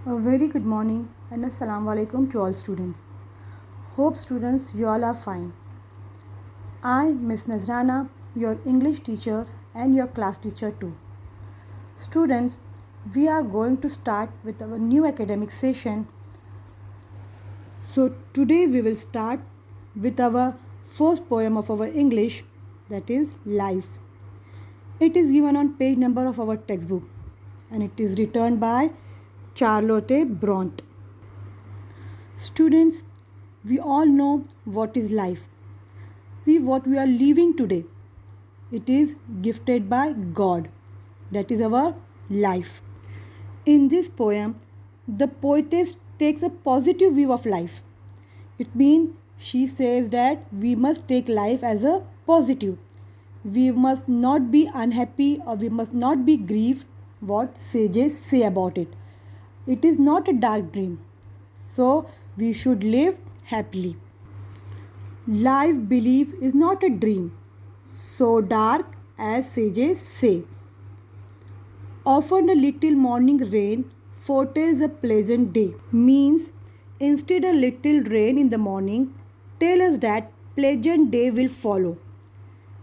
A very good morning and assalamu alaikum to all students. Hope students you all are fine. I Miss Nazrana, your English teacher and your class teacher too. Students, we are going to start with our new academic session. So today we will start with our first poem of our English, that is Life. It is given on page number of our textbook and it is written by Charlotte Bronte. Students, we all know what is life. See what we are living today. It is gifted by God. That is our life. In this poem, the poetess takes a positive view of life. It means she says that we must take life as a positive. We must not be unhappy or we must not be grieved what sages say about it. It is not a dark dream. So we should live happily. Life belief is not a dream, so dark as sages say. Often a little morning rain foretells a pleasant day. Means instead a little rain in the morning, tell us that pleasant day will follow.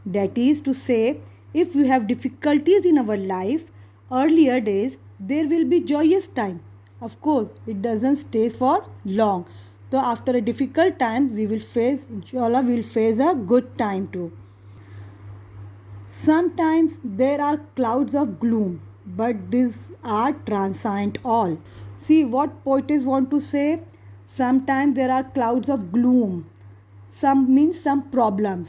That is to say, if we have difficulties in our life, earlier days, there will be joyous time. Of course, it doesn't stay for long. So after a difficult time, we will face, inshallah, we will face a good time too. Sometimes there are clouds of gloom, but these are transient all. See what poets want to say? Sometimes there are clouds of gloom. Some means some problem.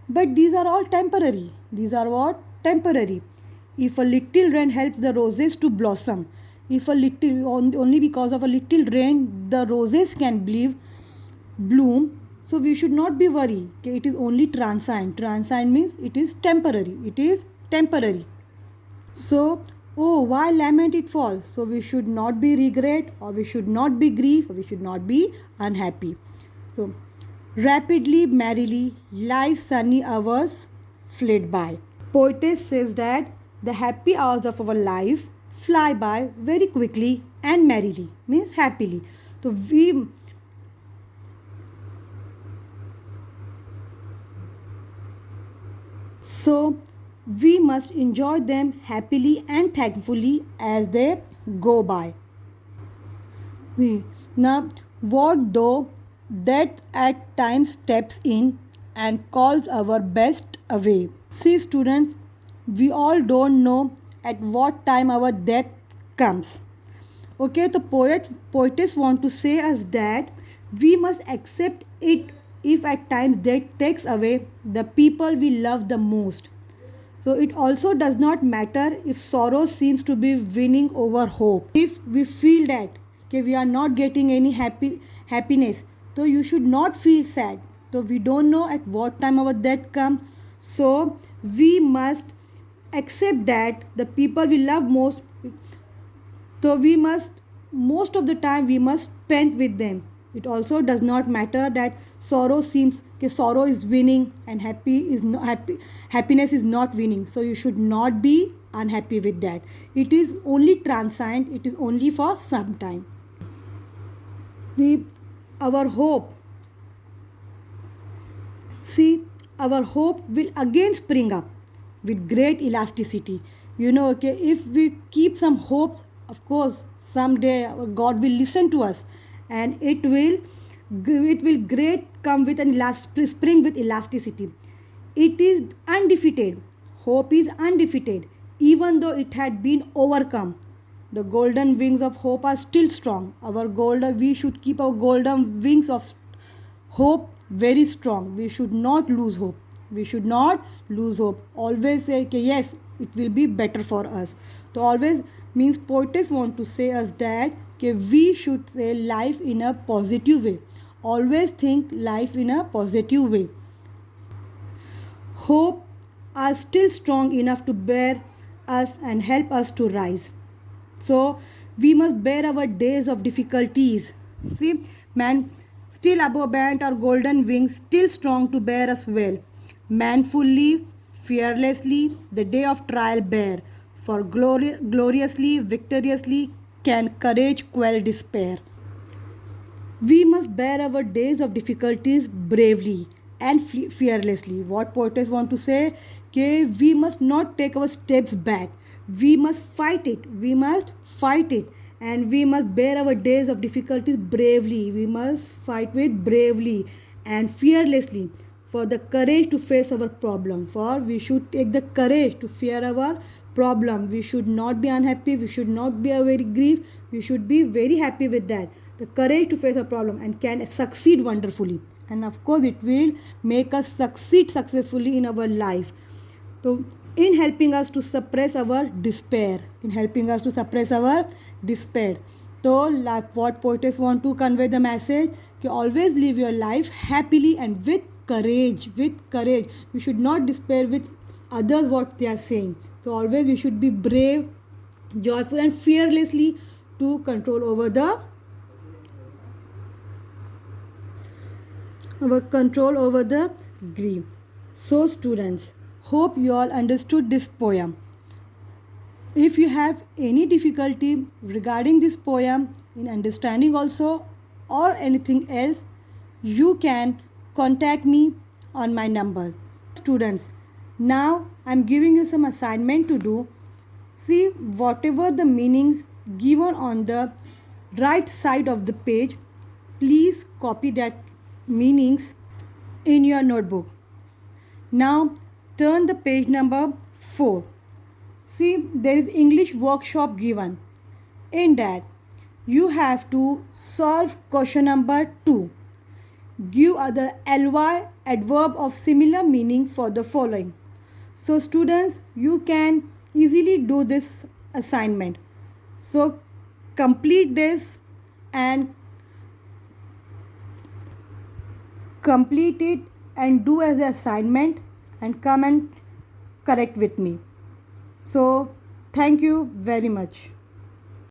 But these are all temporary. These are what? Temporary. If a little rain helps the roses to blossom, if a little only because of a little rain the roses can bloom, so we should not be worried. Okay, it is only transient. Transient means it is temporary. It is temporary. So, oh, why lament it falls? So we should not be regret or we should not be grief or we should not be unhappy. So, rapidly, merrily, life's sunny hours fled by. Poetess says that the happy hours of our life fly by very quickly and merrily, means happily. So we must enjoy them happily and thankfully as they go by. Now, what though that at times steps in and calls our best away? See, students, we all don't know at what time our death comes. Okay, the poetess want to say us that we must accept it if at times death takes away the people we love the most. So it also does not matter if sorrow seems to be winning over hope. If we feel that okay, we are not getting any happiness, so you should not feel sad. So we don't know at what time our death comes. So we must accept that the people we love most, so we must most of the time we must spend with them. It also does not matter that sorrow is winning and happiness is not winning. So you should not be unhappy with that. It is only transient. It is only for some time. Our hope. See, our hope will again spring up with great elasticity. Okay, if we keep some hope, of course, someday God will listen to us and it will great come with spring with elasticity. It is undefeated. Hope is undefeated even though it had been overcome. The golden wings of hope are still strong. We should keep our golden wings of hope very strong. We should not lose hope. Always say okay, yes, it will be better for us. So always means poets want to say us that okay, we should say life in a positive way. Always think life in a positive way. Hope are still strong enough to bear us and help us to rise. So we must bear our days of difficulties. See, man, still above bent our golden wings, still strong to bear us well. Manfully, fearlessly, the day of trial bear. For gloriously, victoriously, can courage quell despair? We must bear our days of difficulties bravely and fearlessly. What poets want to say? Okay, we must not take our steps back. We must fight it. We must fight it. And we must bear our days of difficulties bravely. We must fight with bravely and fearlessly for the courage to face our problem. For we should take the courage to fear our problem. We should not be unhappy. We should not be very grief. We should be very happy with that. The courage to face a problem and can succeed wonderfully. And of course, it will make us succeed successfully in our life. So, in helping us to suppress our despair, So, like what poets want to convey the message, कि always live your life happily and with courage. You should not despair with others what they are saying. So, always we should be brave, joyful, and fearlessly to control over the grief. So, students, hope you all understood this poem. If you have any difficulty regarding this poem in understanding also or anything else, you can contact me on my number. Students, now I am giving you some assignment to do. See whatever the meanings given on the right side of the page, please copy that meanings in your notebook. Now turn the page number 4. See, there is English workshop given. In that, you have to solve question number 2. Give other ly adverb of similar meaning for the following. So students, you can easily do this assignment. So complete this and complete it and do as an assignment and come and correct with me. So thank you very much.